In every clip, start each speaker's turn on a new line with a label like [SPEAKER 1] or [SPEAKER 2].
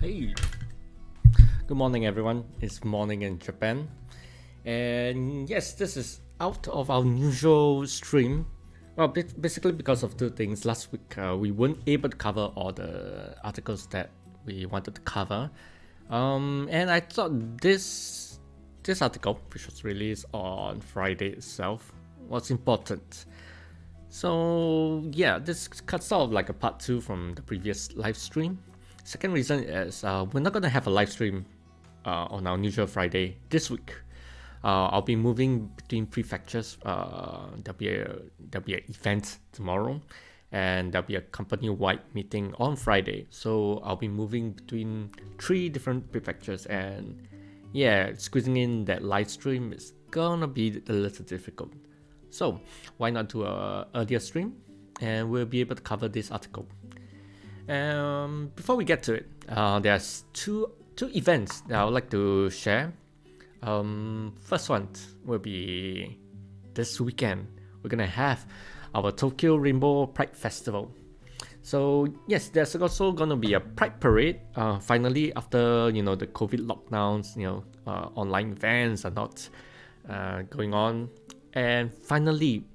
[SPEAKER 1] Hey, good morning, everyone. It's morning in Japan, and yes, this is out of our usual stream. Well, basically because of two things. Last week, we weren't able to cover all the articles that we wanted to cover, and I thought this article, which was released on Friday itself, was important. So yeah, this cuts sort of like a part two from the previous live stream. Second reason is we're not gonna have a live stream on our usual Friday this week. I'll be moving between prefectures. There'll be an event tomorrow, and there'll be a company-wide meeting on Friday. So I'll be moving between 3 different prefectures, and yeah, squeezing in that live stream is gonna be a little difficult. So why not do a earlier stream, and we'll be able to cover this article. Before we get to it, there's two events that I would like to share. First one will be this weekend. We're gonna have our Tokyo Rainbow Pride Festival. So yes, there's also gonna be a Pride Parade. Finally, after the COVID lockdowns, online events are not going on, and finally,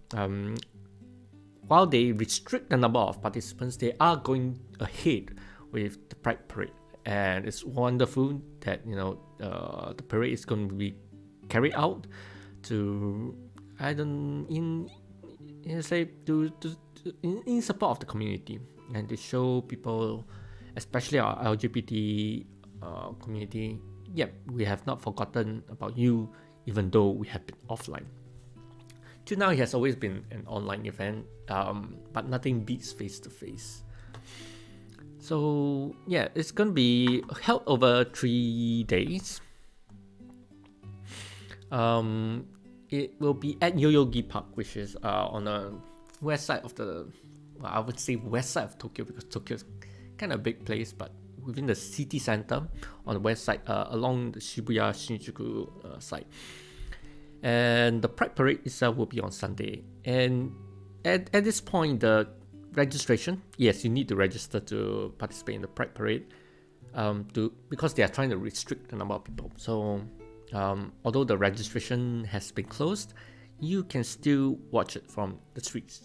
[SPEAKER 1] while they restrict the number of participants, they are going ahead with the Pride Parade, and it's wonderful that the parade is going to be carried out to in support of the community, and to show people, especially our LGBT community, yep, we have not forgotten about you, even though we have been offline. Till now, it has always been an online event, but nothing beats face-to-face. So yeah, it's going to be held over 3 days. It will be at Yoyogi Park, which is on the west side of I would say west side of Tokyo, because Tokyo is kind of a big place, but within the city center on the west side, along the Shibuya Shinjuku side. And the Pride Parade itself will be on Sunday. And at this point, the registration, yes, you need to register to participate in the Pride Parade, because they are trying to restrict the number of people. So although the registration has been closed, you can still watch it from the streets.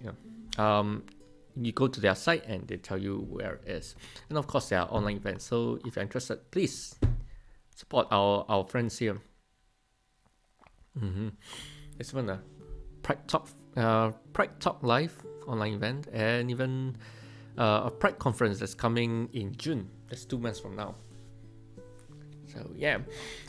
[SPEAKER 1] You go to their site and they tell you where it is. And of course, there are online events. So if you're interested, please support our friends here. It's even a Pride Talk Live online event, and even a Pride conference that's coming in June. That's 2 months from now. So yeah,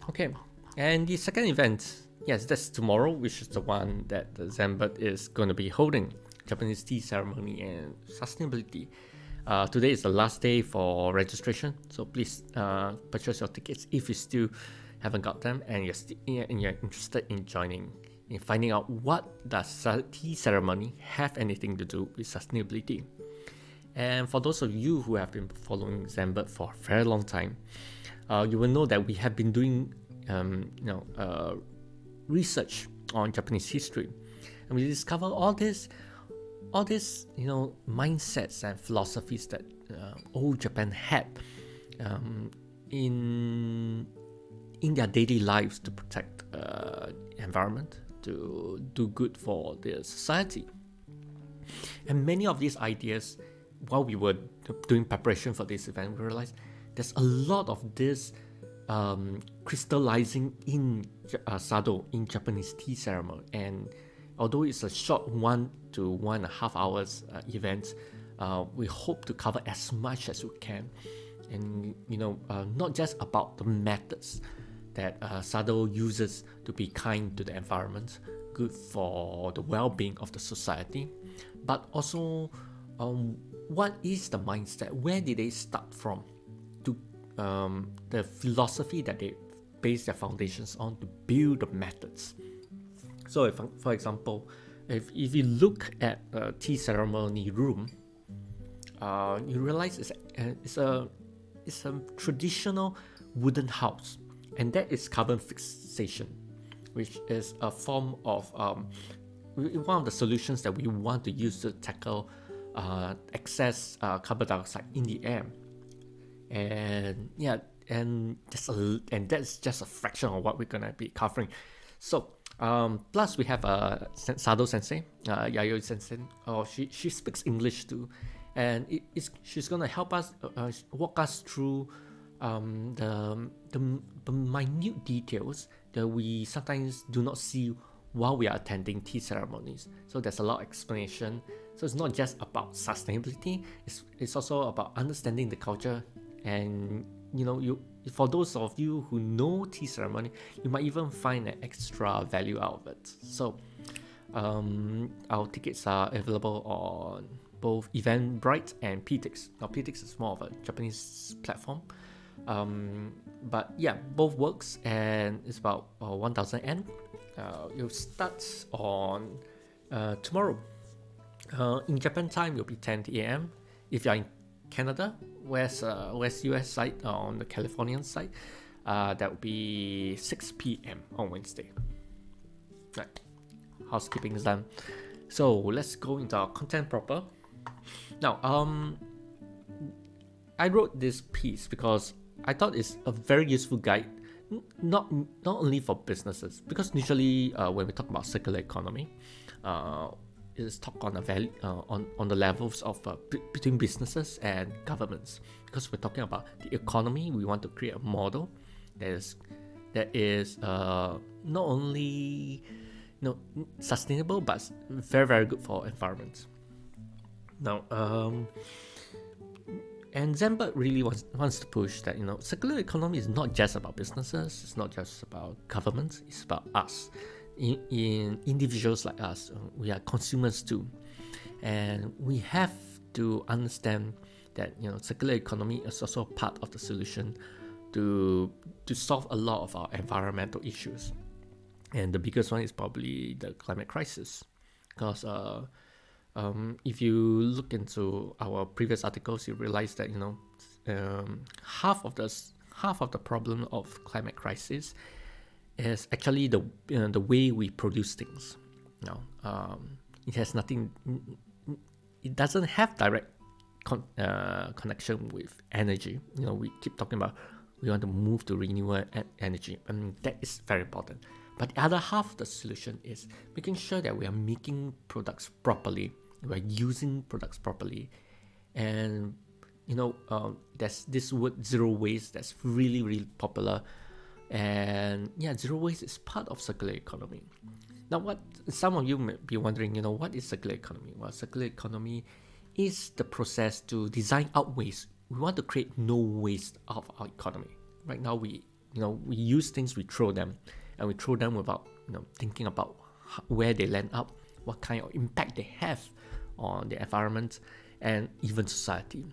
[SPEAKER 1] okay. And the second event, yes, that's tomorrow, which is the one that the Zenbird is going to be holding, Japanese tea ceremony and sustainability. Today is the last day for registration, so please purchase your tickets if you still haven't got them, and you're interested in joining, in finding out what does tea ceremony have anything to do with sustainability. And for those of you who have been following Zenbird for a very long time, you will know that we have been doing research on Japanese history, and we discover all these mindsets and philosophies that old Japan had in their daily lives to protect environment, to do good for the society. And many of these ideas, while we were doing preparation for this event, we realized there's a lot of this crystallizing in Sado, in Japanese tea ceremony. And although it's a short 1 to 1.5 hours event, we hope to cover as much as we can. And not just about the methods that Sado uses to be kind to the environment, good for the well-being of the society, but also what is the mindset, where did they start from, to the philosophy that they base their foundations on to build the methods. So for example, if you look at a tea ceremony room, you realize it's a traditional wooden house, and that is carbon fixation, which is a form of one of the solutions that we want to use to tackle excess carbon dioxide in the air. and yeah, and that's just a fraction of what we're gonna be covering. So plus we have Sado Sensei, Yayoi Sensei. Oh, she speaks English too, and she's gonna help us walk us through the minute details that we sometimes do not see while we are attending tea ceremonies. So there's a lot of explanation. So it's not just about sustainability, it's also about understanding the culture. And for those of you who know tea ceremony, you might even find an extra value out of it. So our tickets are available on both Eventbrite and PTix. Now PTix is more of a Japanese platform, but yeah, both works, and it's about 1000 yen. It'll start on tomorrow. In Japan time, it'll be 10 a.m. If you're in Canada, West US side, on the Californian side, that will be 6 p.m. on Wednesday. Right, housekeeping is done. So let's go into our content proper. Now, I wrote this piece because I thought it's a very useful guide, not only for businesses, because usually when we talk about circular economy, it is talk on the value on the levels of between businesses and governments, because we're talking about the economy. We want to create a model that is not only sustainable but very, very good for environment. Now, and Zenbird really wants to push that circular economy is not just about businesses, it's not just about governments, it's about us. In individuals like us, we are consumers too, and we have to understand that circular economy is also part of the solution to solve a lot of our environmental issues. And the biggest one is probably the climate crisis, because if you look into our previous articles, you realize that half of the problem of climate crisis is actually the way we produce things. It has nothing. It doesn't have direct connection with energy. We keep talking about we want to move to renewable energy, and that is very important. But the other half of the solution is making sure that we are making products properly, we are using products properly, and there's this word zero waste that's really, really popular. And yeah, zero waste is part of circular economy. Now, what some of you may be wondering, what is circular economy? Well, circular economy is the process to design out waste. We want to create no waste of our economy. Right now, we use things, we throw them, and we throw them without thinking about where they land up, what kind of impact they have on the environment and even society.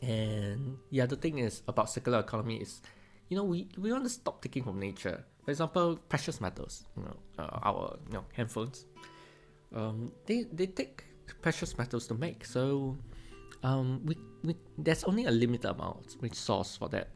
[SPEAKER 1] And the other thing is about circular economy is we want to stop taking from nature. For example, precious metals, our handphones, they take precious metals to make. So we there's only a limited amount resource for that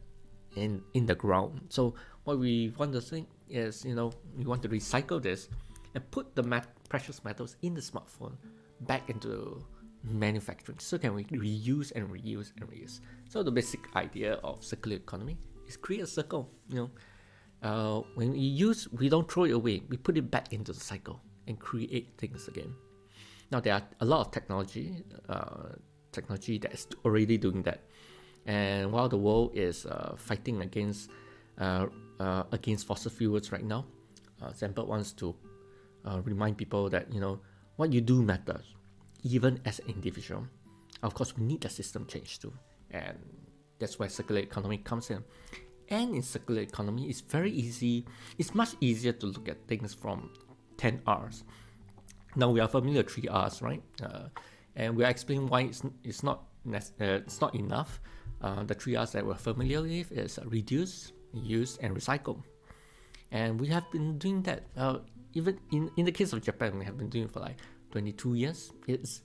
[SPEAKER 1] in the ground. So what we want to think is we want to recycle this and put the precious metals in the smartphone back into manufacturing, so can we reuse and reuse and reuse. So the basic idea of circular economy is create a circle. When we use, we don't throw it away, we put it back into the cycle and create things again. Now there are a lot of technology that is already doing that, and while the world is fighting against fossil fuels right now, Zenbird wants to remind people that what you do matters, even as an individual. Of course, we need the system change too, and that's where circular economy comes in. And in circular economy, it's very easy. It's much easier to look at things from 10 R's. Now we are familiar with 3 R's, right? And we're explaining why it's not enough. The 3 R's that we're familiar with is reduce, use, and recycle. And we have been doing that. Even in the case of Japan, we have been doing it for like 22 years. It's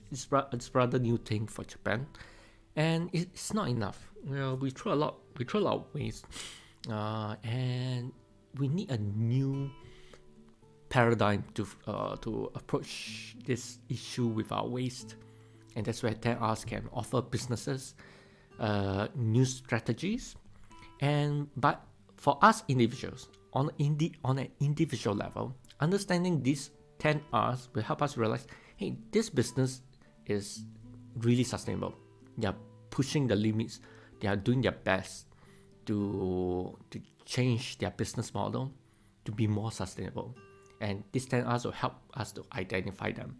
[SPEAKER 1] rather new thing for Japan, and it's not enough. We throw a lot of waste, and we need a new paradigm to approach this issue with our waste. And that's where 10Rs can offer businesses new strategies. But for us individuals, on an individual level, understanding these 10 R's will help us realize, hey, this business is really sustainable. They are pushing the limits. They are doing their best to change their business model to be more sustainable. And these 10 R's will help us to identify them.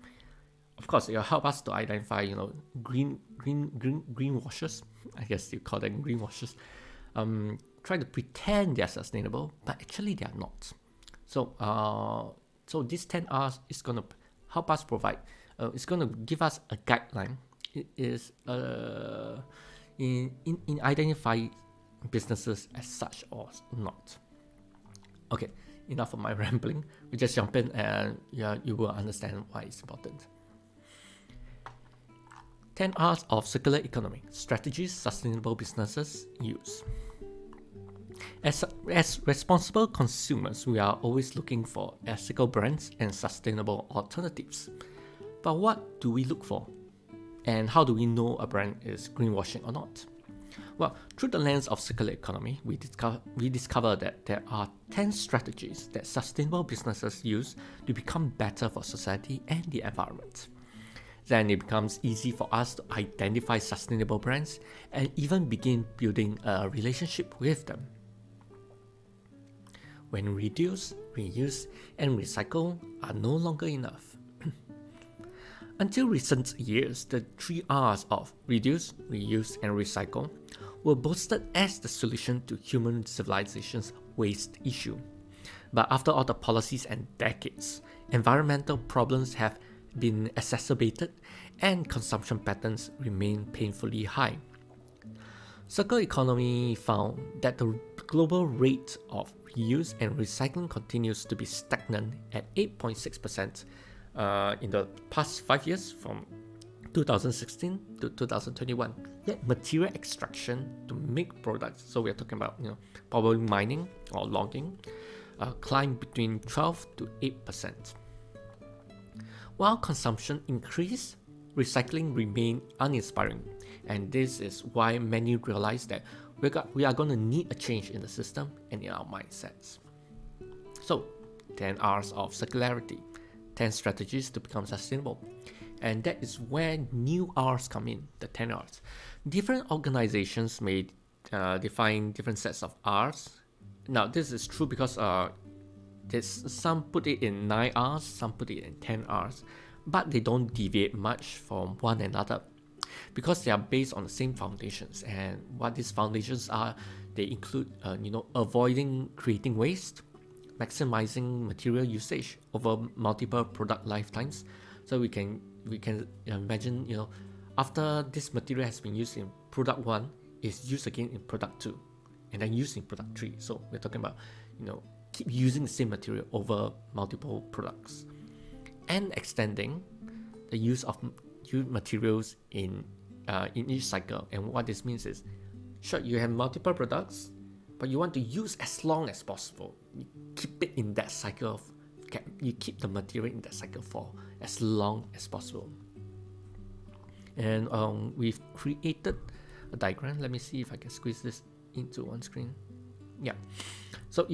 [SPEAKER 1] Of course, it will help us to identify, greenwashers. I guess you call them greenwashers. Try to pretend they're sustainable, but actually they are not. So these 10 R's is going to help us provide. It's going to give us a guideline. It is in identify businesses as such or not. Okay, enough of my rambling. We just jump in and you will understand why it's important. 10 R's of circular economy, strategies sustainable businesses use. As responsible consumers, we are always looking for ethical brands and sustainable alternatives. But what do we look for? And how do we know a brand is greenwashing or not? Well, through the lens of circular economy, we discover that there are 10 strategies that sustainable businesses use to become better for society and the environment. Then it becomes easy for us to identify sustainable brands and even begin building a relationship with them. When reduce, reuse, and recycle are no longer enough. Until recent years, the 3 R's of reduce, reuse, and recycle were boasted as the solution to human civilization's waste issue. But after all the policies and decades, environmental problems have been exacerbated and consumption patterns remain painfully high. Circular economy found that the global rate of reuse and recycling continues to be stagnant at 8.6% in the past 5 years, from 2016 to 2021. Yet material extraction to make products, so we're talking about probably mining or logging, climbed between 12 to 8%. While consumption increased, recycling remained uninspiring, and this is why many realize that we are going to need a change in the system and in our mindsets. So, 10 R's of circularity, 10 strategies to become sustainable. And that is where new R's come in, the 10 R's. Different organizations may define different sets of R's. Now, this is true because some put it in 9 R's, some put it in 10 R's, but they don't deviate much from one another because they are based on the same foundations. And what these foundations are, they include avoiding creating waste, maximizing material usage over multiple product lifetimes. So we can imagine, after this material has been used in product 1, it's used again in product 2, and then used in product 3. So we're talking about keep using the same material over multiple products, and extending the use of materials in each cycle. And what this means is, sure, you have multiple products, but you want to use as long as possible. You keep it in that cycle you keep the material in that cycle for as long as possible. And we've created a diagram. Let me see if I can squeeze this into one screen. Yeah. So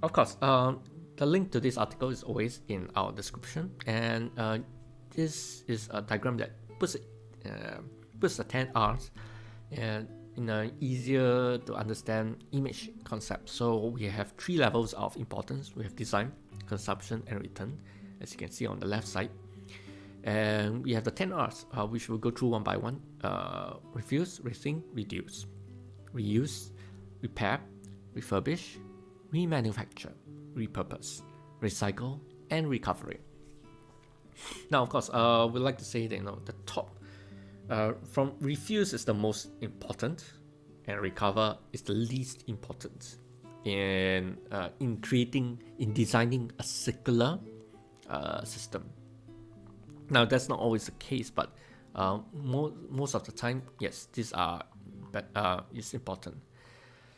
[SPEAKER 1] of course, the link to this article is always in our description, and this is a diagram that puts the 10 R's and in an easier to understand image concept. So we have 3 levels of importance. We have design, consumption, and return, as you can see on the left side. And we have the 10 R's, which we'll go through one by one. Refuse, rethink, reduce, reuse, repair, refurbish, remanufacture, repurpose, recycle, and recovery. Now, of course, we'd like to say that the top from refuse is the most important, and recover is the least important in designing a circular system. Now, that's not always the case, but most of the time, yes, these are is important.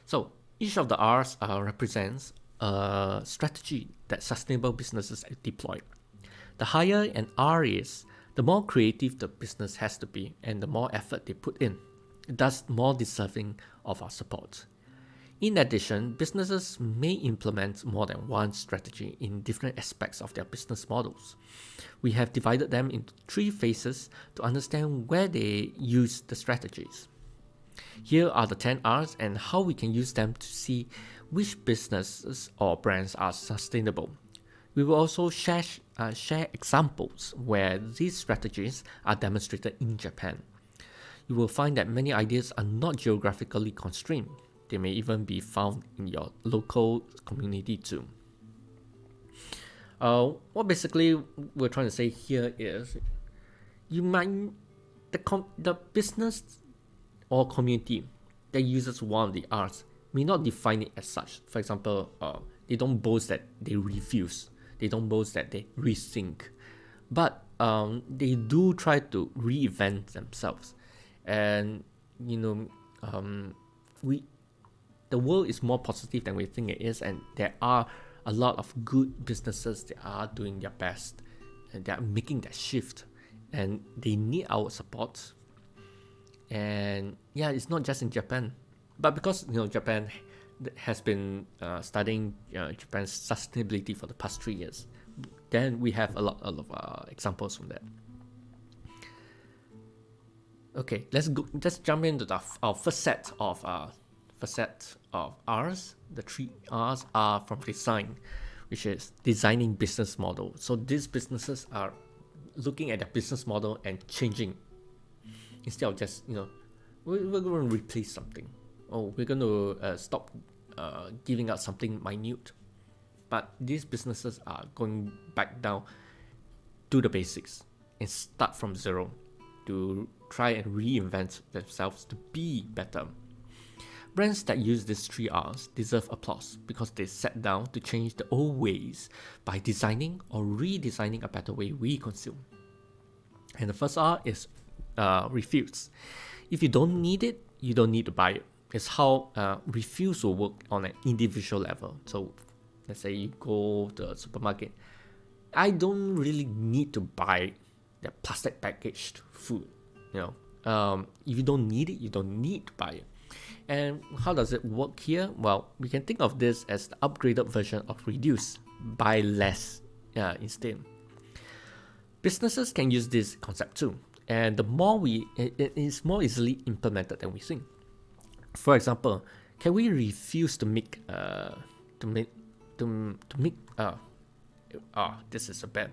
[SPEAKER 1] So each of the R's represents a strategy that sustainable businesses deploy. The higher an R is, The more creative the business has to be and the more effort they put in, thus more deserving of our support. In addition, businesses may implement more than one strategy in different aspects of their business models. We have divided them into 3 phases to understand where they use the strategies. Here are the 10 R's and how we can use them to see which businesses or brands are sustainable. We will also share examples where these strategies are demonstrated in Japan. You will find that many ideas are not geographically constrained. They may even be found in your local community too. What basically we're trying to say here is, you might the business or community that uses one of the R's may not define it as such. For example, they don't boast that they refuse. They don't boast that they rethink, but they do try to reinvent themselves. And the world is more positive than we think it is, and there are a lot of good businesses that are doing their best and they are making that shift, and they need our support. And yeah, it's not just in Japan, but because Japan has been studying Japan's sustainability for the past 3 years, then we have a lot of examples from that. Okay, let's jump into our first set of R's. The 3 R's are from design, which is designing business model. So these businesses are looking at their business model and changing, instead of just we're going to replace something, or we're going to stop giving out something minute. But these businesses are going back down to the basics and start from zero to try and reinvent themselves to be better. Brands that use these 3 R's deserve applause because they sat down to change the old ways by designing or redesigning a better way we consume. And the first R is refuse. If you don't need it, you don't need to buy it. It's how refuse will work on an individual level. So let's say you go to the supermarket. I don't really need to buy the plastic packaged food. If you don't need it, you don't need to buy it. And how does it work here? Well, we can think of this as the upgraded version of reduce, buy less instead. Businesses can use this concept too, and it is more easily implemented than we think. For example, can we refuse to make this is a bad.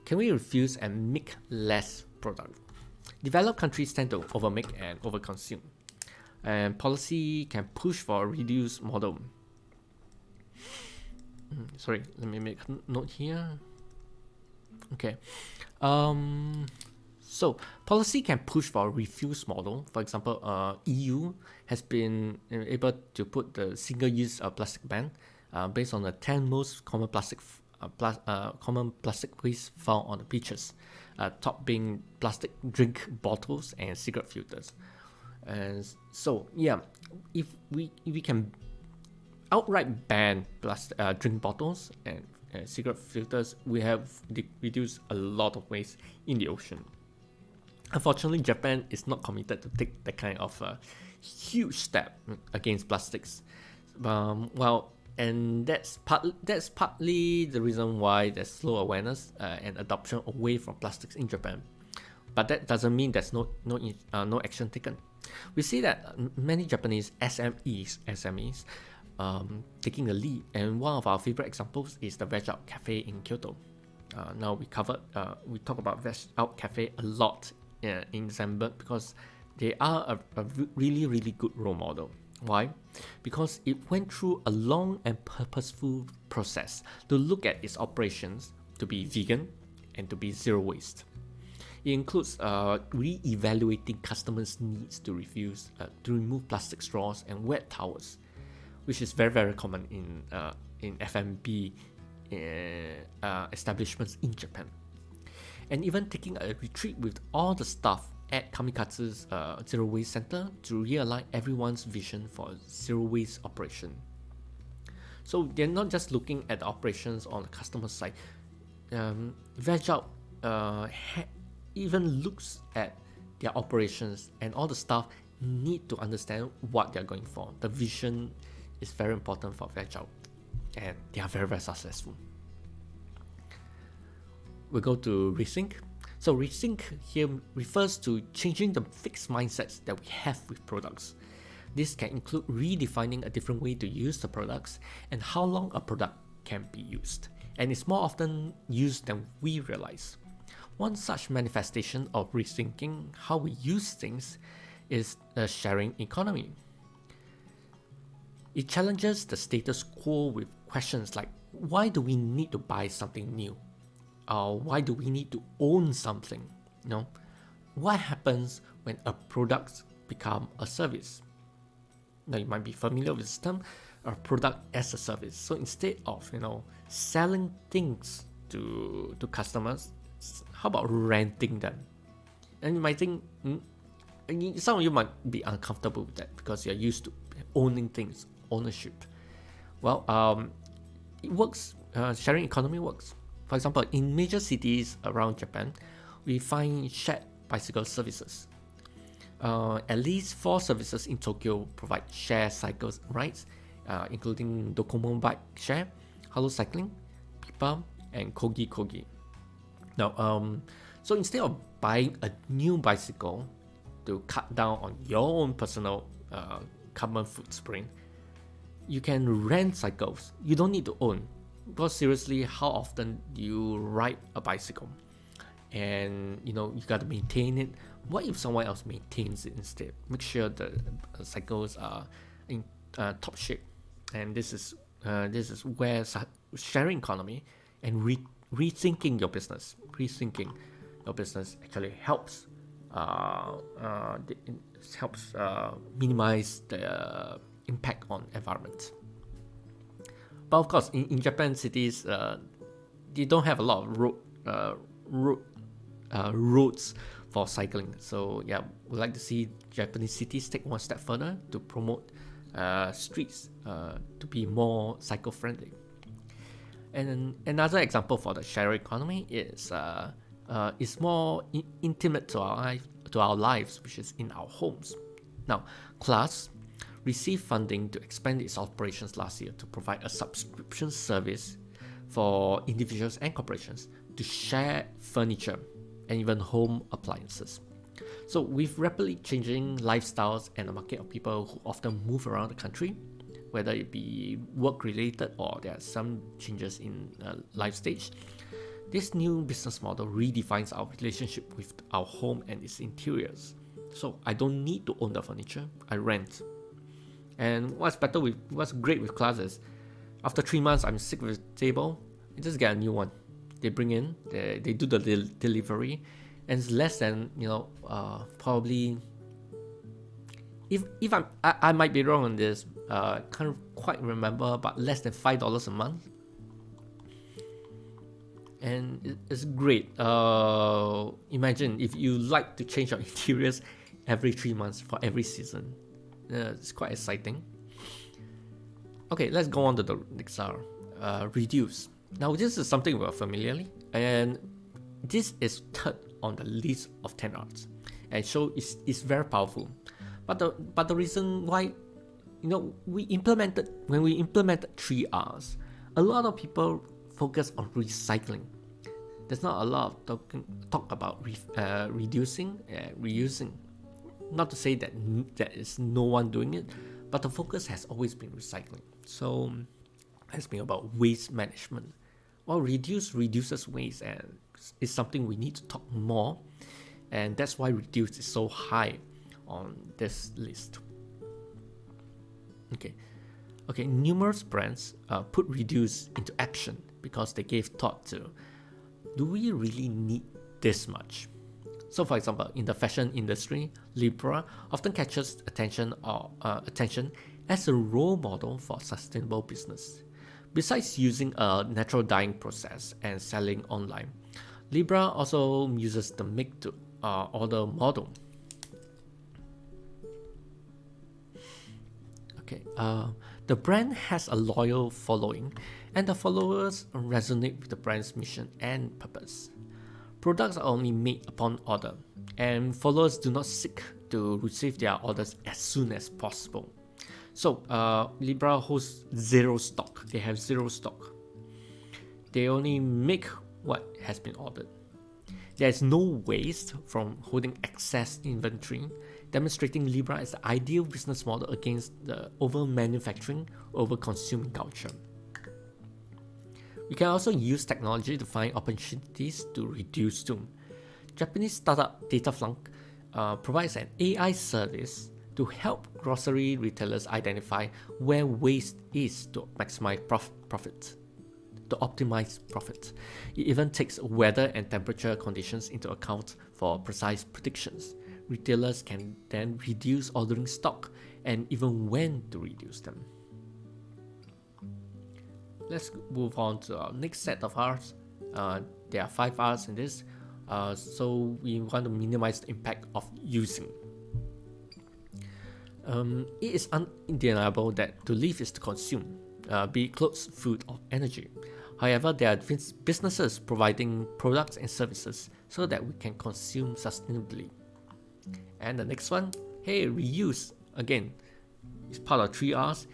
[SPEAKER 1] Can we refuse and make less product? Developed countries tend to overmake and overconsume, and policy can push for a reduced model. Sorry, let me make a note here. Okay. So policy can push for a refuse model. For example, EU has been able to put the single-use plastic ban based on the 10 most common plastic waste found on the beaches. Top being plastic drink bottles and cigarette filters. And so if we can outright ban plastic drink bottles and cigarette filters, we have reduced a lot of waste in the ocean. Unfortunately, Japan is not committed to take that kind of huge step against plastics. And that's partly the reason why there's slow awareness and adoption away from plastics in Japan. But that doesn't mean there's no action taken. We see that many Japanese SMEs taking the lead, and one of our favorite examples is the Veg Out Cafe in Kyoto. Now we talk about Veg Out Cafe a lot in Zenbird because they are a really, really good role model. Why? Because it went through a long and purposeful process to look at its operations to be vegan and to be zero waste. It includes re-evaluating customers' needs to remove plastic straws and wet towels, which is very, very common in F&B establishments in Japan. And even taking a retreat with all the staff at Kamikatsu's Zero Waste Center to realign everyone's vision for a zero waste operation. So they're not just looking at the operations on the customer side. Veg Out even looks at their operations and all the staff need to understand what they're going for. The vision is very important for their job, and they are very, very successful. We go to rethink. So rethink here refers to changing the fixed mindsets that we have with products. This can include redefining a different way to use the products and how long a product can be used, and it's more often used than we realize. One such manifestation of rethinking how we use things is the sharing economy. It challenges the status quo with questions like, why do we need to buy something new? Or why do we need to own something? What happens when a product becomes a service? Now you might be familiar with this term, a product as a service. So instead of selling things to customers, how about renting them? And you might think, some of you might be uncomfortable with that because you're used to owning things, ownership. Well, it works. Sharing economy works. For example, in major cities around Japan, we find shared bicycle services. At least 4 services in Tokyo provide share cycles rides, including Docomo Bike Share, Hello Cycling, Pipa, and Kogi Kogi. Now, so instead of buying a new bicycle to cut down on your own personal carbon footprint, you can rent cycles. You don't need to own. Because seriously, how often do you ride a bicycle? And you got to maintain it. What if someone else maintains it instead? Make sure the cycles are in top shape. And this is where sharing economy and rethinking your business actually helps minimize the impact on environment. But of course, in Japan cities, they don't have a lot of roads for cycling. So yeah, we'd like to see Japanese cities take one step further to promote streets to be more cycle friendly. And another example for the sharing economy is more intimate to our lives, which is in our homes. Now, Class received funding to expand its operations last year to provide a subscription service for individuals and corporations to share furniture and even home appliances. So with rapidly changing lifestyles and a market of people who often move around the country, whether it be work related or there are some changes in life stage, this new business model redefines our relationship with our home and its interiors. So I don't need to own the furniture, I rent. And what's great with Class is, after 3 months I'm sick with the table, you just get a new one. They bring in, they do the delivery, and it's less than probably, if I might be wrong on this, can't quite remember, but less than $5 a month. And it's great. Imagine if you like to change your interiors every 3 months for every season. It's quite exciting. Okay, let's go on to the next R. Reduce. Now this is something we're familiar with, and this is third on the list of 10 R's, and so it's very powerful. But the reason why, when we implemented 3 R's, a lot of people focus on recycling. There's not a lot of talk about reducing, reusing. Not to say that there is no one doing it, but the focus has always been recycling. So it's been about waste management. Well, reduces waste, and it's something we need to talk more, and that's why reduce is so high on this list. Okay. Numerous brands put reduce into action because they gave thought to, do we really need this much? So for example, in the fashion industry, Libra often catches attention as a role model for sustainable business. Besides using a natural dyeing process and selling online, Libra also uses the make to order model. The brand has a loyal following, and the followers resonate with the brand's mission and purpose. Products are only made upon order, and followers do not seek to receive their orders as soon as possible. So Libra holds zero stock. They have zero stock. They only make what has been ordered. There is no waste from holding excess inventory, demonstrating Libra as the ideal business model against the over-manufacturing, over-consuming culture. We can also use technology to find opportunities to reduce too. Japanese startup Dataflunk provides an AI service to help grocery retailers identify where waste is to maximize profit. To optimize profit. It even takes weather and temperature conditions into account for precise predictions. Retailers can then reduce ordering stock and even when to reduce them. Let's move on to our next set of R's. There are 5 R's in this, so we want to minimize the impact of using. It is undeniable that to live is to consume, be it clothes, food, or energy. However, there are businesses providing products and services so that we can consume sustainably. And the next one, hey, reuse. Again, it's part of 3 R's,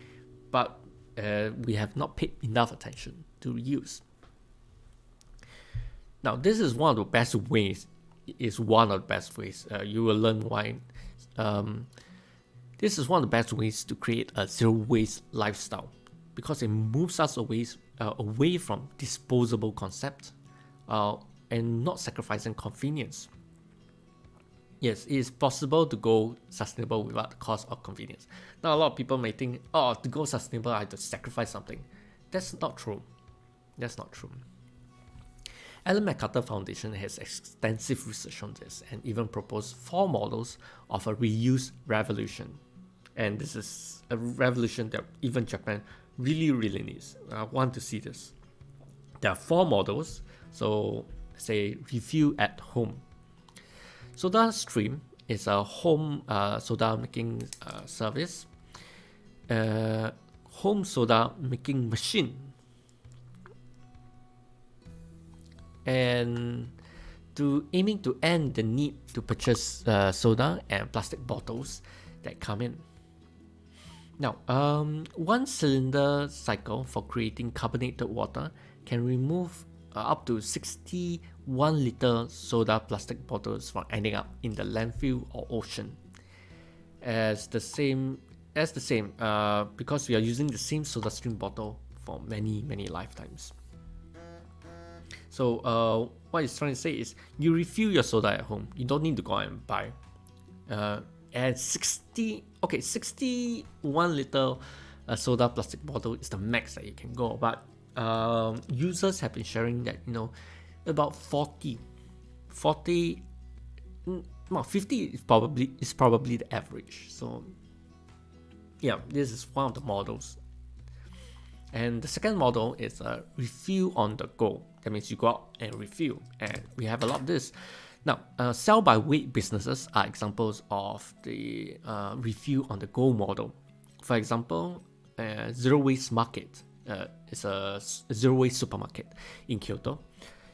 [SPEAKER 1] but we have not paid enough attention to reuse. Now, this is one of the best ways. You will learn why. This is one of the best ways to create a zero waste lifestyle, because it moves us away from disposable concept and not sacrificing convenience. Yes, it is possible to go sustainable without the cost of convenience. Now, a lot of people may think, to go sustainable, I have to sacrifice something. That's not true. Ellen MacArthur Foundation has extensive research on this and even proposed 4 models of a reuse revolution. And this is a revolution that even Japan really needs. I want to see this. There are 4 models. So say refill at home. SodaStream is a home soda making service. Home soda making machine. And aiming to end the need to purchase soda and plastic bottles that come in. Now, 1 cylinder cycle for creating carbonated water can remove up to 61 liter soda plastic bottles from ending up in the landfill or ocean. Because we are using the same SodaStream bottle for many lifetimes. So what it's trying to say is you refill your soda at home. You don't need to go out and buy. And 61 liter soda plastic bottle is the max that you can go. But users have been sharing that about 50 is probably the average. So yeah, this is one of the models. And the second model is a refill on the go. That means you go out and refill, and we have a lot of this. Now, sell by weight businesses are examples of the refill on the go model. For example, Zero Waste Market is a zero waste supermarket in Kyoto.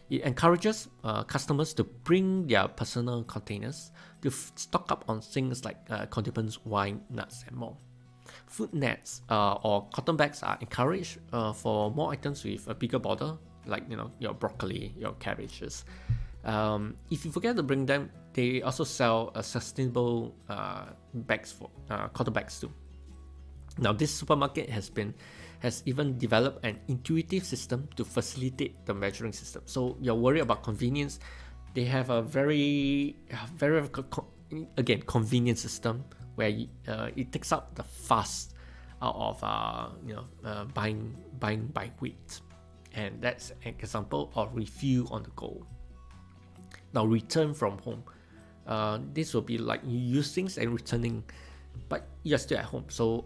[SPEAKER 1] It encourages customers to bring their personal containers to stock up on things like condiments, wine, nuts, and more. Food nets or cotton bags are encouraged for more items with a bigger border, like your broccoli, your cabbages. If you forget to bring them, they also sell sustainable bags for cotton bags too. Now, this supermarket has even developed an intuitive system to facilitate the measuring system. So you're worried about convenience. They have a very convenient system where it takes out the fuss out of buying by weight, and that's an example of refill on the go. Now, return from home. This will be like you use things and returning, but you're still at home. So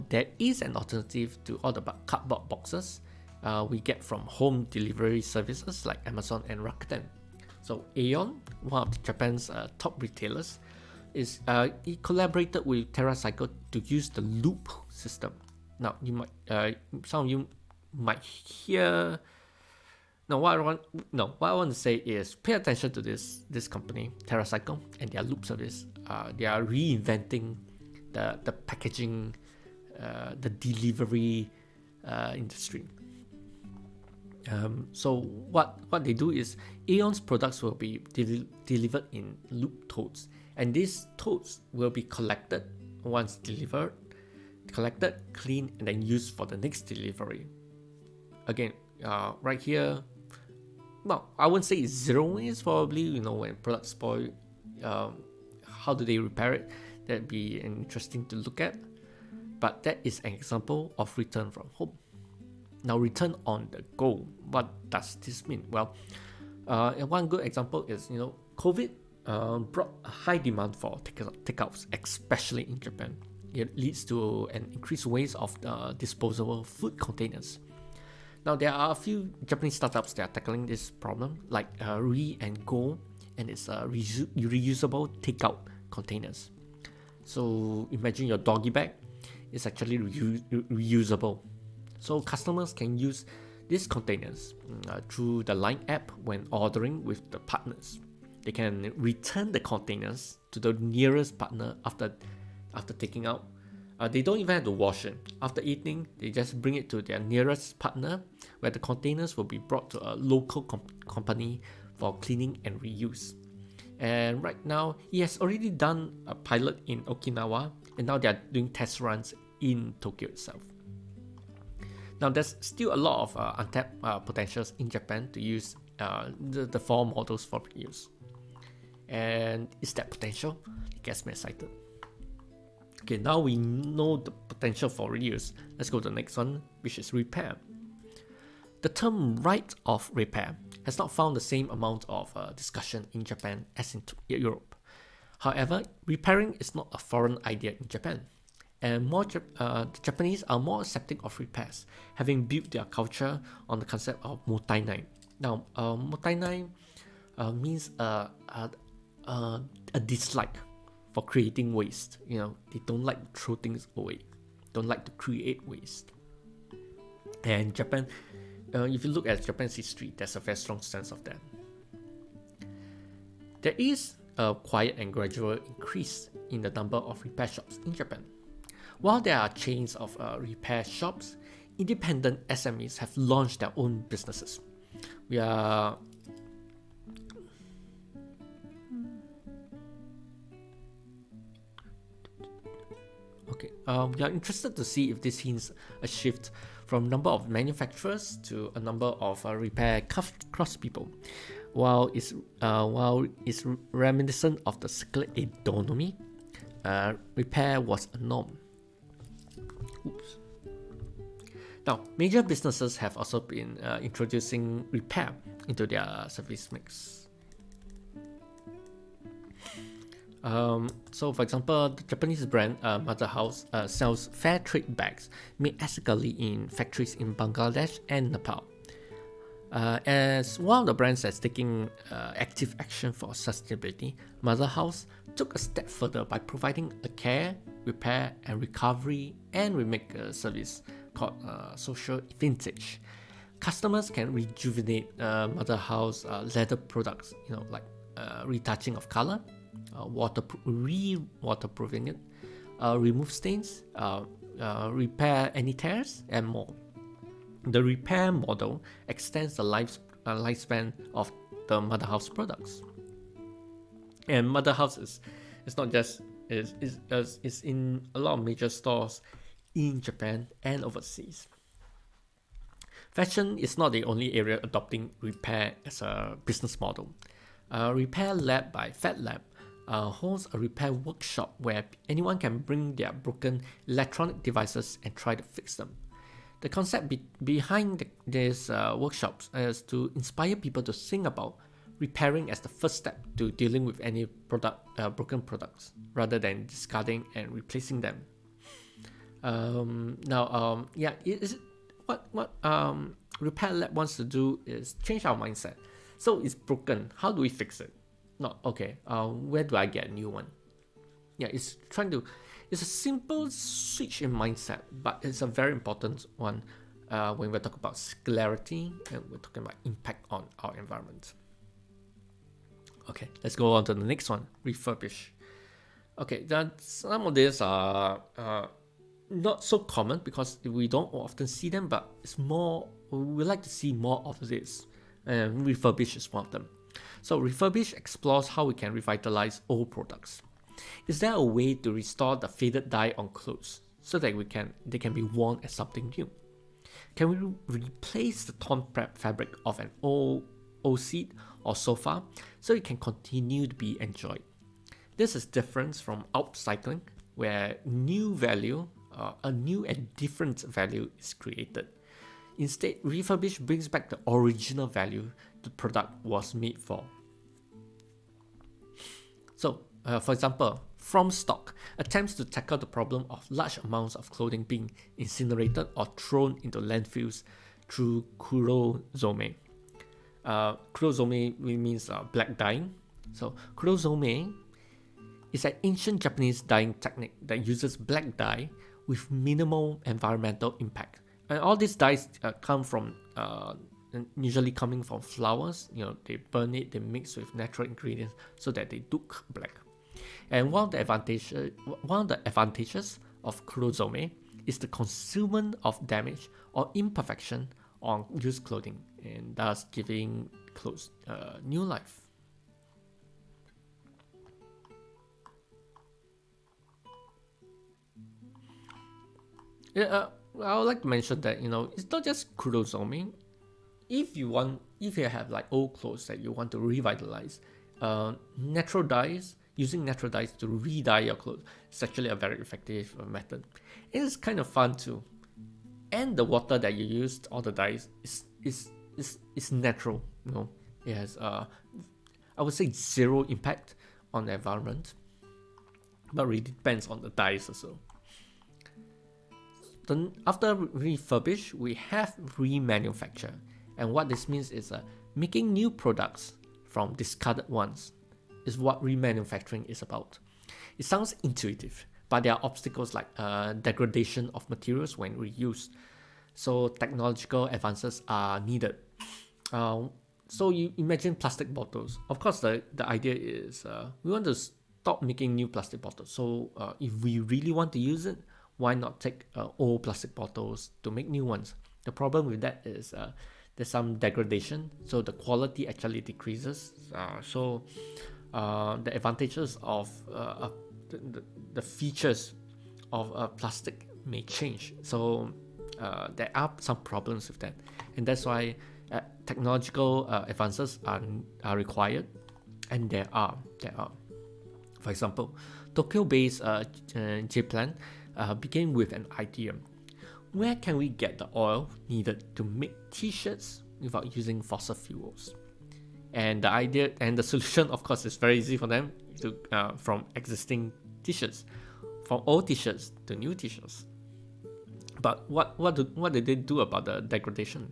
[SPEAKER 1] there is an alternative to all the cardboard boxes we get from home delivery services like Amazon and Rakuten. So Aeon, one of Japan's top retailers, it collaborated with TerraCycle to use the loop system. Now, some of you might hear Now, what I want to say is pay attention to this company, TerraCycle, and their loop service. They are reinventing the packaging, the delivery industry. So what they do is Aeon's products will be delivered in loop totes, and these totes will be collected once delivered, cleaned, and then used for the next delivery. Again, right here, well, I wouldn't say it's zero waste. Probably, when products spoil, how do they repair it? That'd be interesting to look at. But that is an example of return from home. Now, return on the go. What does this mean? Well, one good example is COVID brought a high demand for takeouts, especially in Japan. It leads to an increased waste of disposable food containers. Now, there are a few Japanese startups that are tackling this problem, like Re and Go, and it's reusable takeout containers. So imagine your doggy bag is actually reusable. So customers can use these containers through the Line app when ordering with the partners. They can return the containers to the nearest partner after taking out. They don't even have to wash it. After eating, they just bring it to their nearest partner, where the containers will be brought to a local company for cleaning and reuse. And right now, he has already done a pilot in Okinawa, and now they are doing test runs in Tokyo itself. Now, there's still a lot of untapped potentials in Japan to use the four models for reuse. And it's that potential that gets me excited. Okay, now we know the potential for reuse. Let's go to the next one, which is repair. The term right of repair has not found the same amount of discussion in Japan as in Europe. However, repairing is not a foreign idea in Japan, and the Japanese are more accepting of repairs, having built their culture on the concept of motainai. Now, motainai means a dislike for creating waste. They don't like to throw things away, don't like to create waste. And Japan, if you look at Japan's history, there's a very strong sense of that. There is a quiet and gradual increase in the number of repair shops in Japan. While there are chains of repair shops, independent SMEs have launched their own businesses. We are interested to see if this hints a shift from number of manufacturers to a number of repair craftspeople. While it's reminiscent of the circular economy, repair was a norm. Oops. Now, major businesses have also been introducing repair into their service mix. So, for example, the Japanese brand Mother House sells fair trade bags made ethically in factories in Bangladesh and Nepal. As one of the brands that's taking active action for sustainability, Mother House took a step further by providing a care, repair, and recovery and remake service called Social Vintage. Customers can rejuvenate Mother House leather products, like retouching of color, waterproofing it, remove stains, repair any tears, and more. The repair model extends the lifespan of the Mother House products. And Mother House is not just is in a lot of major stores in Japan and overseas. Fashion is not the only area adopting repair as a business model. Repair Lab by Fat Lab holds a repair workshop where anyone can bring their broken electronic devices and try to fix them. The concept behind these workshops is to inspire people to think about repairing as the first step to dealing with any broken products, rather than discarding and replacing them. What Repair Lab wants to do is change our mindset. So it's broken. How do we fix it? Not okay. Where do I get a new one? Yeah, it's a simple switch in mindset, but it's a very important one. when we're talking about scalarity and we're talking about impact on our environment. Okay, let's go on to the next one, refurbish. Okay, some of these are not so common because we don't often see them, but we like to see more of this, and refurbish is one of them. So refurbish explores how we can revitalize old products. Is there a way to restore the faded dye on clothes so that they can be worn as something new? Can we replace the torn fabric of an old seat or sofa so it can continue to be enjoyed? This is different from upcycling, where a new and different value is created. Instead, refurbish brings back the original value the product was made for. So, for example, From Stock attempts to tackle the problem of large amounts of clothing being incinerated or thrown into landfills through kurozome. Kurozome means black dyeing. So, kurozome is an ancient Japanese dyeing technique that uses black dye with minimal environmental impact. And all these dyes come from usually coming from flowers. They burn it, they mix with natural ingredients so that they look black. And one of the advantages of kurozome is the concealment of damage or imperfection on used clothing, and thus giving clothes new life. I would like to mention that it's not just kurozome. If you have like old clothes that you want to revitalize, using natural dyes to re-dye your clothes is actually a very effective method. It's kind of fun too, and the water that you used, all the dyes, is natural. It has I would say zero impact on the environment, but really depends on the dyes also. Then after refurbish, we have remanufacture, and what this means is making new products from discarded ones is what remanufacturing is about. It sounds intuitive, but there are obstacles like degradation of materials when reused, so technological advances are needed. So you imagine plastic bottles. Of course, the idea is we want to stop making new plastic bottles. So if we really want to use it, why not take old plastic bottles to make new ones? The problem with that is there's some degradation, so the quality actually decreases. So the advantages of the features of plastic may change. So there are some problems with that, and that's why technological advances are required, and there are. For example, Tokyo-based J-Plan began with an idea. Where can we get the oil needed to make t-shirts without using fossil fuels? And the idea and the solution, of course, is very easy for them to from existing t-shirts, from old t-shirts to new t-shirts. But what did they do about the degradation?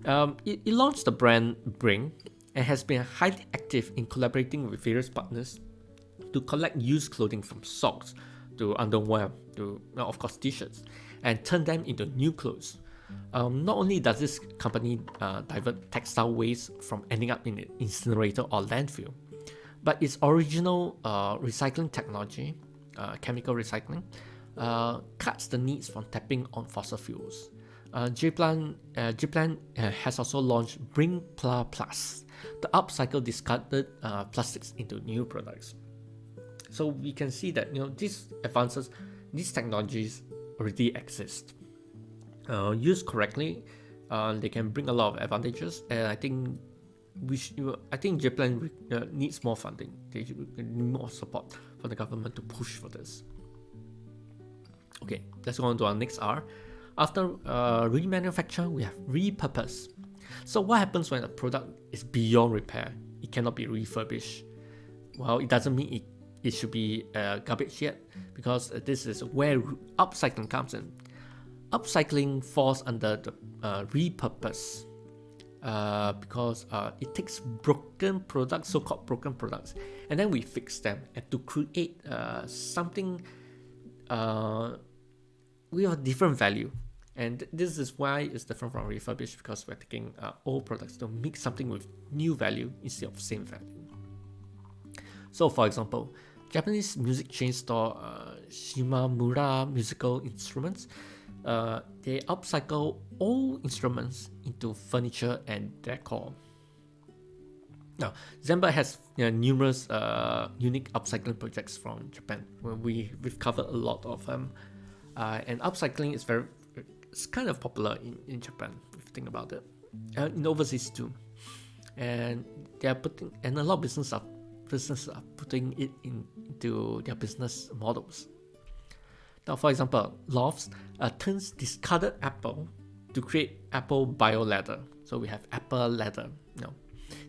[SPEAKER 1] It launched the brand Bring and has been highly active in collaborating with various partners to collect used clothing from socks to underwear to, of course, t-shirts, and turn them into new clothes. Not only does this company divert textile waste from ending up in an incinerator or landfill, but its original recycling technology, chemical recycling, cuts the needs from tapping on fossil fuels. J-Plan has also launched Bring Plus, the upcycle discarded plastics into new products. So we can see that these advances, these technologies already exist. Used correctly, they can bring a lot of advantages, and I think J-Plan needs more funding. They need more support from the government to push for this. Okay, let's go on to our next R. After remanufacture, we have repurpose. So what happens when a product is beyond repair? It cannot be refurbished. Well, it doesn't mean it should be garbage yet, because this is where upcycling comes in. Upcycling falls under the repurpose because it takes broken products, so-called broken products, and then we fix them and to create something with a different value. And this is why it's different from refurbished, because we're taking old products to make something with new value instead of same value. So for example, Japanese music chain store Shimamura Musical Instruments, they upcycle old instruments into furniture and decor. Now, Zenbird has numerous unique upcycling projects from Japan. We've covered a lot of them, and upcycling is it's kind of popular in Japan if you think about it, in overseas too. And a lot of businesses are putting it into their business models. Now, for example, Lofts turns discarded apple to create apple bio leather. So we have apple leather.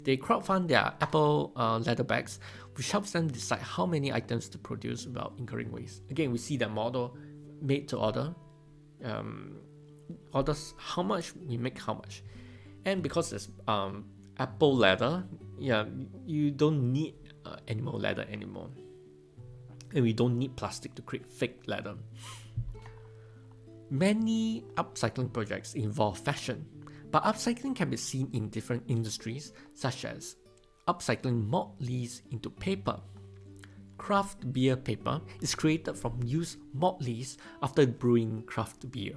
[SPEAKER 1] They crowdfund their apple leather bags, which helps them decide how many items to produce without incurring waste. Again, we see the model made to order, orders how much, we make how much. And because it's apple leather, you don't need animal leather anymore, and we don't need plastic to create fake leather. Many upcycling projects involve fashion, but upcycling can be seen in different industries, such as upcycling malt lees into paper. Craft beer paper is created from used malt lees after brewing craft beer.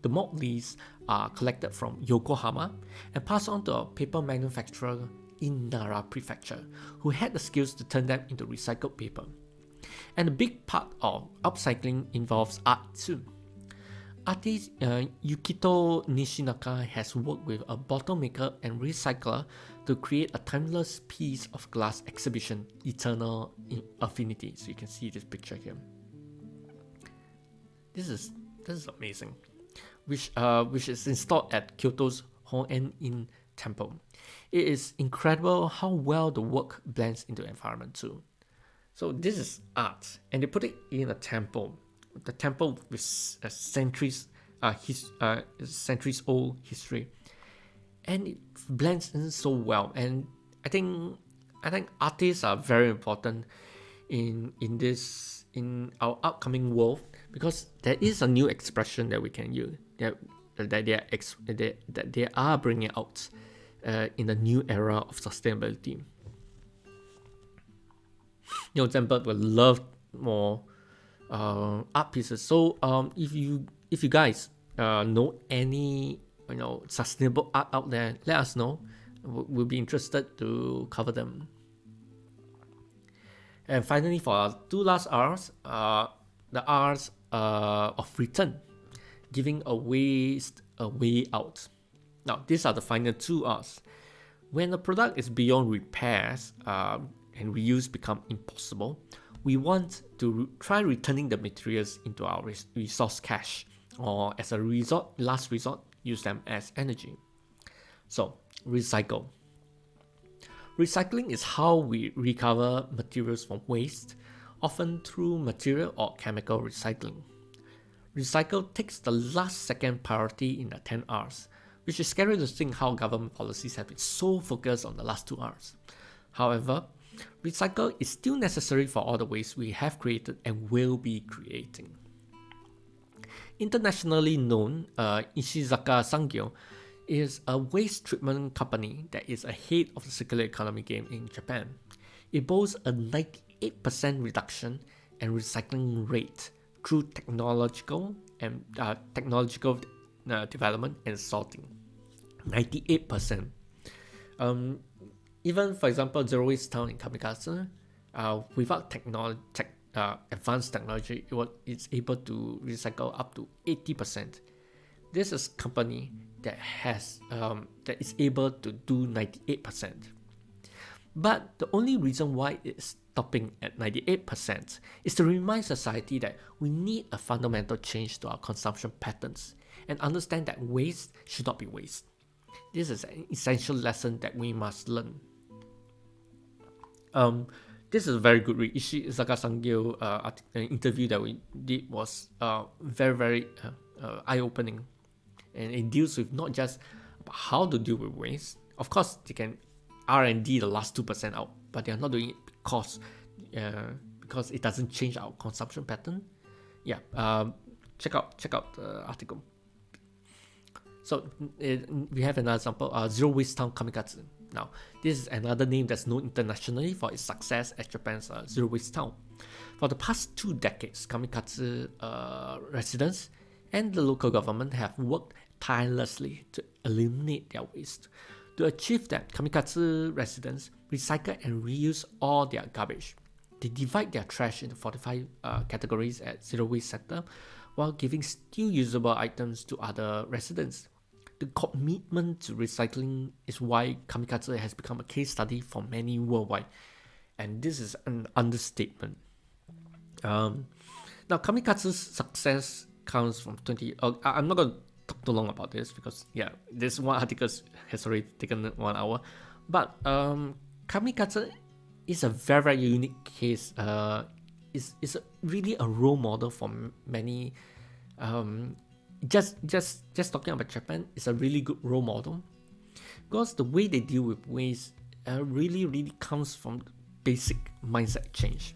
[SPEAKER 1] The malt lees are collected from Yokohama and passed on to a paper manufacturer in Nara Prefecture, who had the skills to turn them into recycled paper. And a big part of upcycling involves art too. Artist Yukito Nishinaka has worked with a bottle maker and recycler to create a timeless piece of glass exhibition, Eternal Affinity. So you can see this picture here. This is amazing, which is installed at Kyoto's Hoen-in Temple. It is incredible how well the work blends into the environment too. So this is art, and they put it in a temple. The temple with centuries old history, and it blends in so well. And I think artists are very important in our upcoming world, because there is a new expression that we can use that they are bringing out in the new era of sustainability. Zenbird will love more art pieces. So if you guys know any sustainable art out there, let us know. We'll be interested to cover them. And finally, for our two last R's, the R's of return, giving a waste a way out. Now, these are the final two R's. When a product is beyond repairs and reuse become impossible, we want to try returning the materials into our resource cache, or as a last resort, use them as energy. So, recycle. Recycling is how we recover materials from waste, often through material or chemical recycling. Recycle takes the last second priority in the 10 R's, which is scary to think how government policies have been so focused on the last 2 R's. However, recycle is still necessary for all the waste we have created and will be creating. Internationally known, Ishizaka Sangyo is a waste treatment company that is ahead of the circular economy game in Japan. It boasts a 98% reduction in recycling rate through technological development and sorting. 98%. Even, for example, Zero Waste Town in Kamikaze, without advanced technology, it's able to recycle up to 80%. This is a company that is able to do 98%. But the only reason why it's stopping at 98% is to remind society that we need a fundamental change to our consumption patterns and understand that waste should not be waste. This is an essential lesson that we must learn. This is a very good read. Ishizaka Sangyo interview that we did was very, very eye-opening. And it deals with not just about how to deal with waste. Of course, they can R&D the last 2% out, but they are not doing it because it doesn't change our consumption pattern. Yeah, check out the article. So we have another example, Zero Waste Town Kamikatsu. Now, this is another name that's known internationally for its success as Japan's Zero Waste Town. For the past 2 decades, Kamikatsu residents and the local government have worked tirelessly to eliminate their waste. To achieve that, Kamikatsu residents recycle and reuse all their garbage. They divide their trash into 45 categories at Zero Waste Center while giving still usable items to other residents. The commitment to recycling is why Kamikatsu has become a case study for many worldwide, and this is an understatement. Now, Kamikatsu's success comes from 20. I'm not going to talk too long about this because, this one article has already taken 1 hour. But Kamikatsu is a very, very unique case. Is really a role model for many. Just talking about Japan is a really good role model because the way they deal with waste really comes from basic mindset change.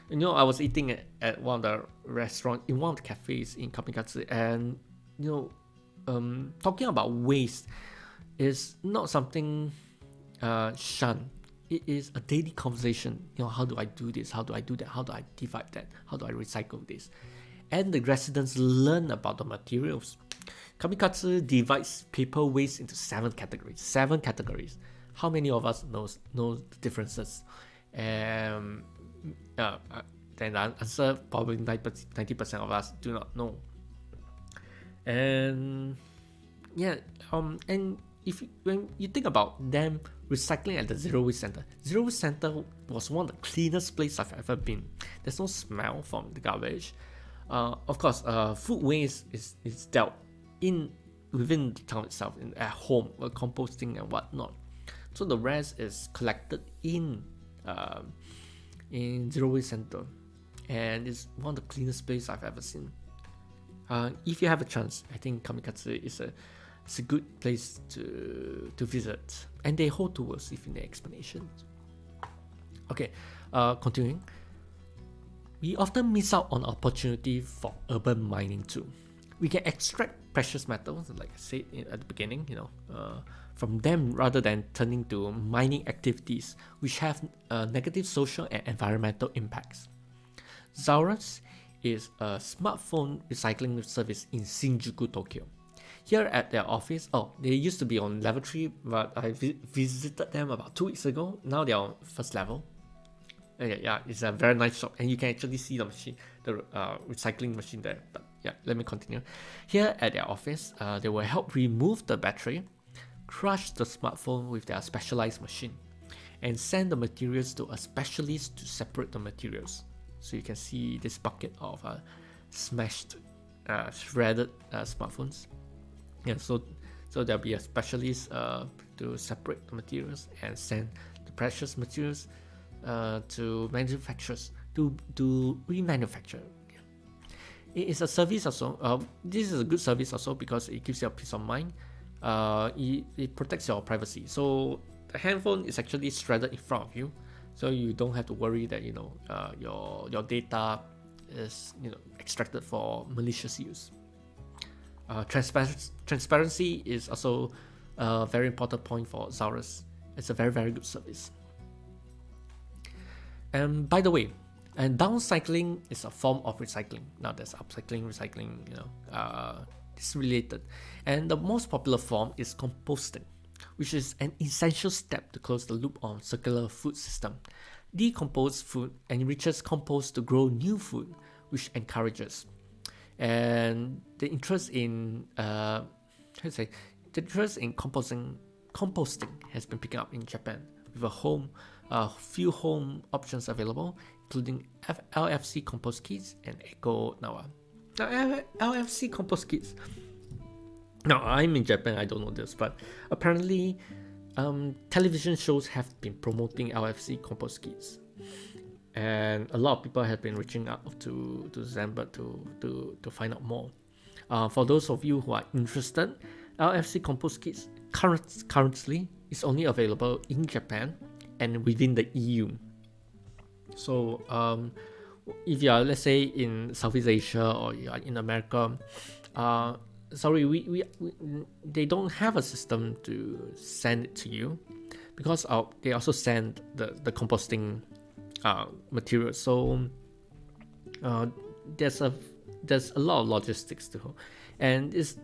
[SPEAKER 1] I was eating at one of the restaurants in one of the cafes in Kamikatsu, and talking about waste is not something shunned. It is a daily conversation. How do I do this? How do I do that? How do I divide that? How do I recycle this? And the residents learn about the materials. Kamikatsu divides paper waste into 7 categories. 7 categories. How many of us know the differences? Then the answer, probably 90% of us do not know. And and when you think about them recycling at the Zero Waste Center, Zero Waste Center was one of the cleanest places I've ever been. There's no smell from the garbage. Of course, food waste is dealt within the town itself, at home, composting and whatnot. So the rest is collected in Zero Waste Center, and it's one of the cleanest places I've ever seen. If you have a chance, I think Kamikatsu is a good place to visit, and they hold tours if you need explanations. Okay, continuing. We often miss out on opportunity for urban mining too. We can extract precious metals, like I said at the beginning, from them rather than turning to mining activities which have negative social and environmental impacts. Zaurus is a smartphone recycling service in Shinjuku, Tokyo. Here at their office, they used to be on level 3, but I visited them about 2 weeks ago. Now they're on first level. It's a very nice shop, and you can actually see the machine, the recycling machine there. But let me continue. Here at their office, they will help remove the battery, crush the smartphone with their specialized machine, and send the materials to a specialist to separate the materials. So you can see this bucket of smashed, shredded smartphones. So there'll be a specialist to separate the materials and send the precious materials to manufacturers to remanufacture. It is a service also. This is a good service also because it gives you a peace of mind. It protects your privacy. So the handphone is actually shredded in front of you, so you don't have to worry that your data is extracted for malicious use. Transparency is also a very important point for Zaurus. It's a very, very good service. And by the way, downcycling is a form of recycling. Now there's upcycling, recycling, it's related. And the most popular form is composting, which is an essential step to close the loop on circular food system. Decomposed food enriches compost to grow new food, which encourages. And the interest in composting has been picking up in Japan, with a few home options available, including LFC compost kits and Eco Nawa. Now, LFC compost kits. Now, I'm in Japan, I don't know this, but apparently television shows have been promoting LFC compost kits. And a lot of people have been reaching out to Zenbird to find out more. For those of you who are interested, LFC compost kits currently is only available in Japan and within the EU. So if you are, let's say, in Southeast Asia or you are in America, sorry, they don't have a system to send it to you, because they also send the composting material. So there's a lot of logistics to, and this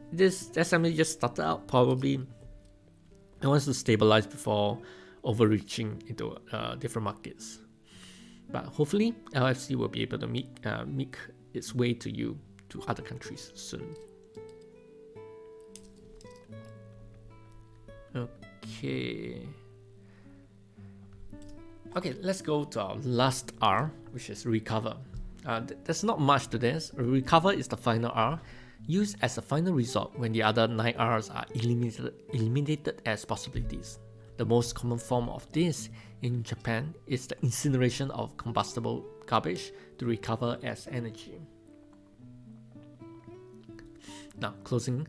[SPEAKER 1] assembly just started out. Probably it wants to stabilize before overreaching into different markets. But hopefully LFC will be able to make its way to you, to other countries soon. Okay, let's go to our last R, which is recover. There's not much to this. Recover is the final R, used as a final resort when the other 9 R's are eliminated as possibilities. The most common form of this in Japan is the incineration of combustible garbage to recover as energy. Now, closing.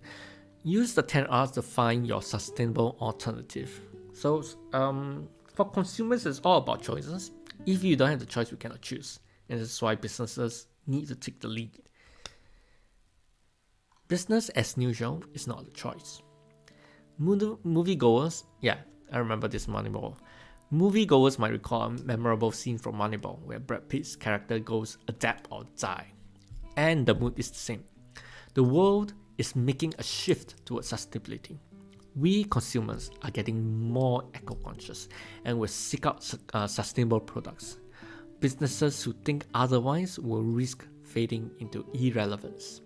[SPEAKER 1] Use the 10 R's to find your sustainable alternative. So, for consumers, it's all about choices. If you don't have the choice, you cannot choose. And this is why businesses need to take the lead. Business as usual is not a choice. Moviegoers, yeah, I remember this Moneyball. Moviegoers might recall a memorable scene from Moneyball where Brad Pitt's character goes adapt or die. And the mood is the same. The world is making a shift towards sustainability. We consumers are getting more eco-conscious and will seek out sustainable products. Businesses who think otherwise will risk fading into irrelevance.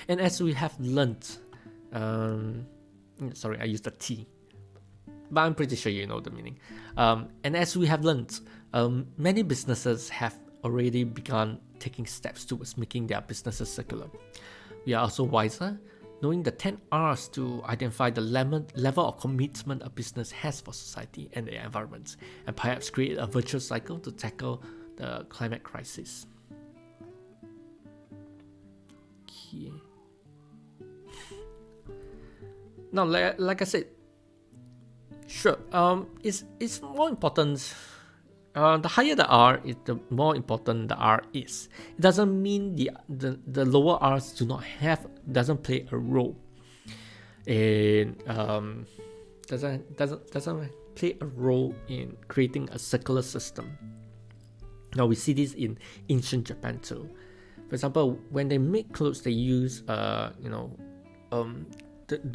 [SPEAKER 1] And as we have learnt, sorry, I used the T, but I'm pretty sure you know the meaning. And as we have learnt, many businesses have already begun taking steps towards making their businesses circular. We are also wiser, knowing the 10 R's to identify the level of commitment a business has for society and the environment, and perhaps create a virtuous cycle to tackle the climate crisis. Okay. Now, like I said, sure, it's more important. The higher the R, the more important the R is. It doesn't mean the lower R's doesn't play a role in doesn't play a role in creating a circular system. Now we see this in ancient Japan too. For example, when they make clothes, they use the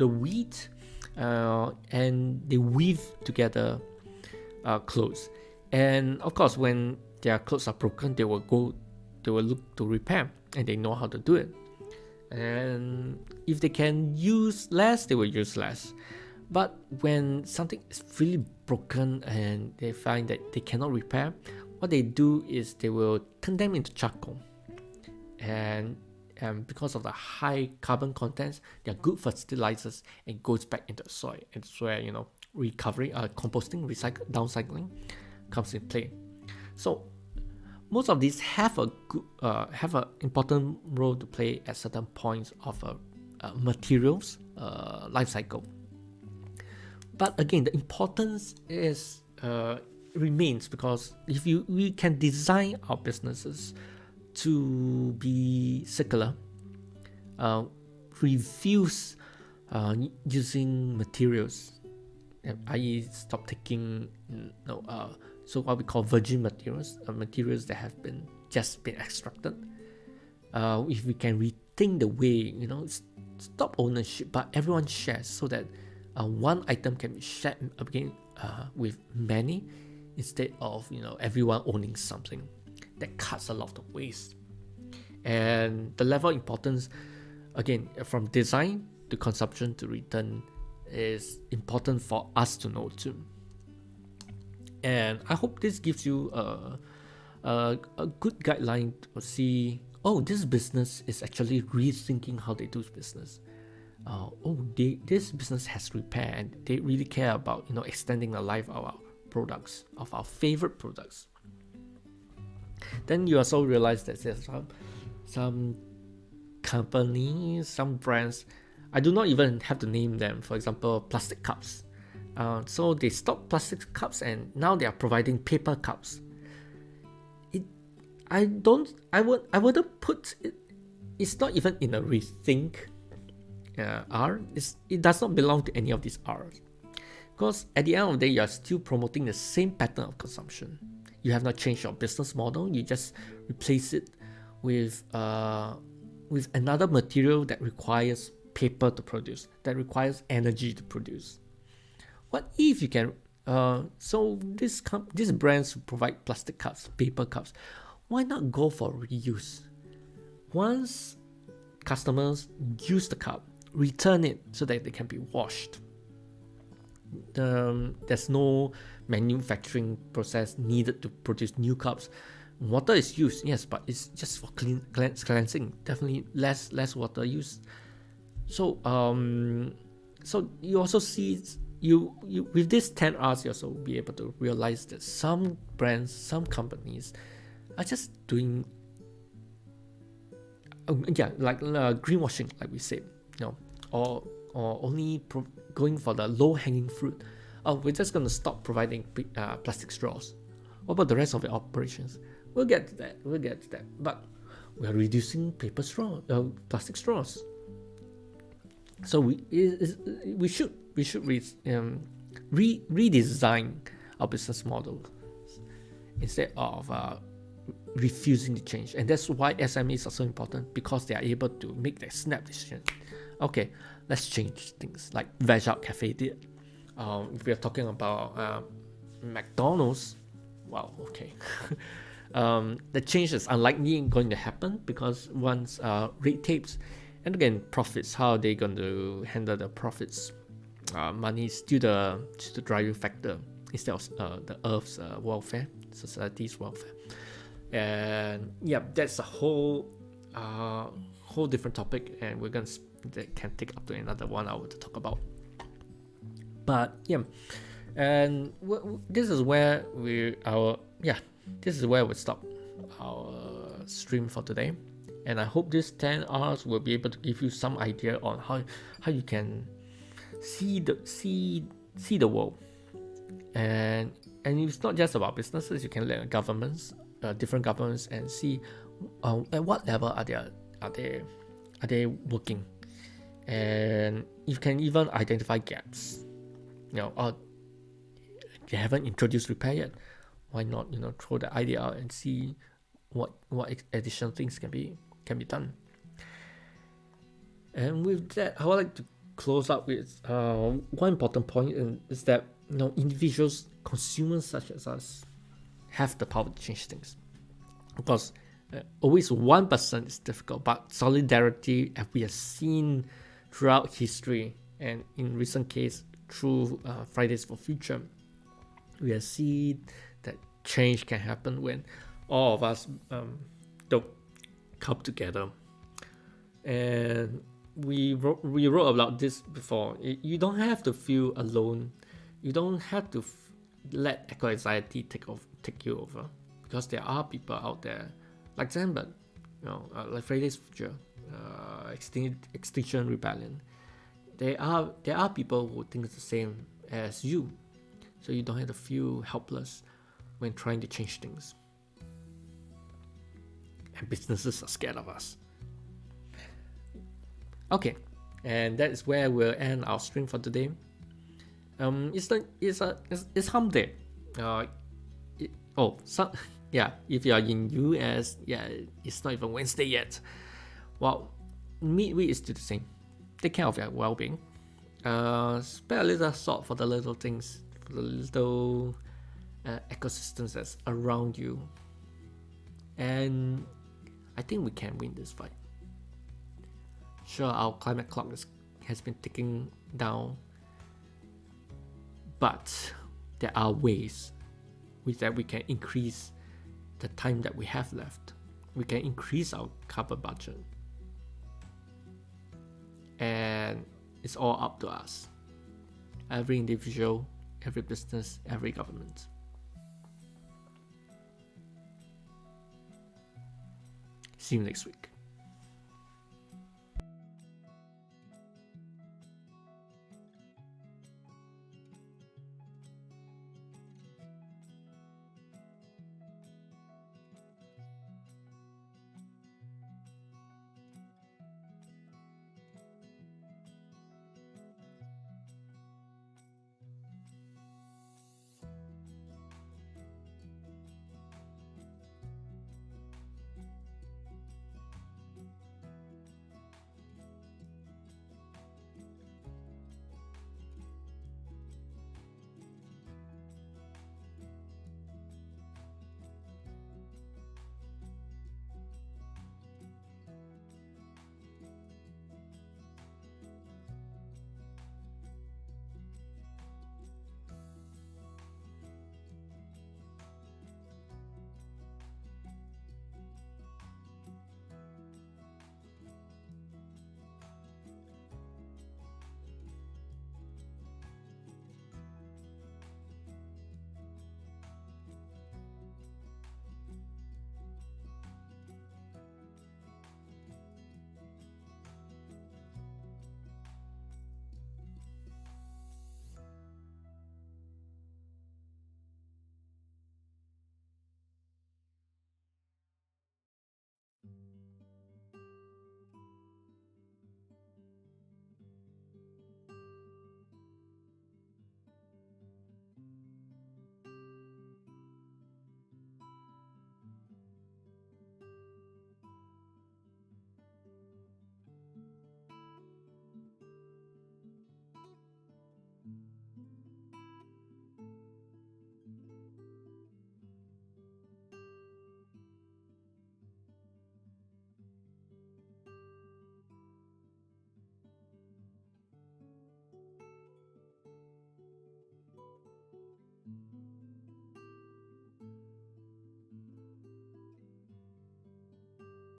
[SPEAKER 1] wheat and they weave together clothes. And of course, when their clothes are broken, they will look to repair, and they know how to do it. And if they can use less, they will use less. But when something is really broken and they find that they cannot repair, what they do is they will turn them into charcoal. And because of the high carbon contents, they are good fertilizers and goes back into the soil. And it's where recovery, composting, downcycling comes in play. So most of these have an important role to play at certain points of a materials life cycle. But again, the importance remains, because if we can design our businesses to be circular, refuse using materials, i.e. stop taking so what we call virgin materials, materials that have just been extracted. If we can rethink the way, stop ownership, but everyone shares, so that one item can be shared again with many, instead of everyone owning something. That cuts a lot of waste. And the level of importance, again, from design to consumption to return, is important for us to know too. And I hope this gives you a good guideline to see, this business is actually rethinking how they do business. This business has repair, and they really care about extending the life of our products, of our favorite products. Then you also realize that there's some companies, some brands, I do not even have to name them. For example, plastic cups. So they stopped plastic cups, and now they are providing paper cups. I wouldn't put it it's not even in a rethink R. It does not belong to any of these R's. Because at the end of the day, you are still promoting the same pattern of consumption. You have not changed your business model. You just replace it with another material that requires paper to produce, that requires energy to produce. What if you can? So these brands provide plastic cups, paper cups. Why not go for reuse? Once customers use the cup, return it so that they can be washed. There's no manufacturing process needed to produce new cups. Water is used, yes, but it's just for cleansing. Definitely less water used. So so you also see you with these 10 R's, you also be able to realize that some brands, some companies are just doing like greenwashing, like we said, or only going for the low-hanging fruit. Oh, we're just going to stop providing plastic straws. What about the rest of the operations? We'll get to that. But we're reducing plastic straws. So we should redesign our business model instead of refusing to change. And that's why SMEs are so important, because they are able to make that snap decision. Okay, let's change things, like Veg Out Cafe did. If we are talking about McDonald's, wow, okay. The change is unlikely going to happen, because once rate tapes, and again, profits, how are they going to handle the profits? Money is still the driving factor instead of the Earth's welfare, society's welfare. And yeah, that's a whole different topic, and that can take up to another 1 hour to talk about. But yeah, and this is where we stop our stream for today. And I hope these 10 R's will be able to give you some idea on how you can see the world. And it's not just about businesses. You can look at governments, different governments, and see at what level are they working. And you can even identify gaps. They haven't introduced repair yet. Why not throw the idea out and see what additional things can be done. And with that, I would like to close up with one important point, is that individuals, consumers such as us, have the power to change things. Because always one person is difficult, but solidarity, as we have seen throughout history, and in recent case through Fridays for Future, we have seen that change can happen when all of us don't come together. And we wrote about this before. You don't have to feel alone. You don't have to let eco-anxiety take you over, because there are people out there like Zenbird, like Fridays for Future, Extinction Rebellion. There are people who think the same as you, so you don't have to feel helpless when trying to change things. And businesses are scared of us. Okay, and that is where we'll end our stream for today. It's hump day. If you are in US, it's not even Wednesday yet. Well, midweek is still the same. Take care of your well-being. Spare a little thought for the little things, for the little ecosystems that's around you. And I think we can win this fight. Sure, our climate clock has been ticking down, but there are ways with that we can increase the time that we have left. We can increase our carbon budget. And it's all up to us. Every individual, every business, every government. See you next week.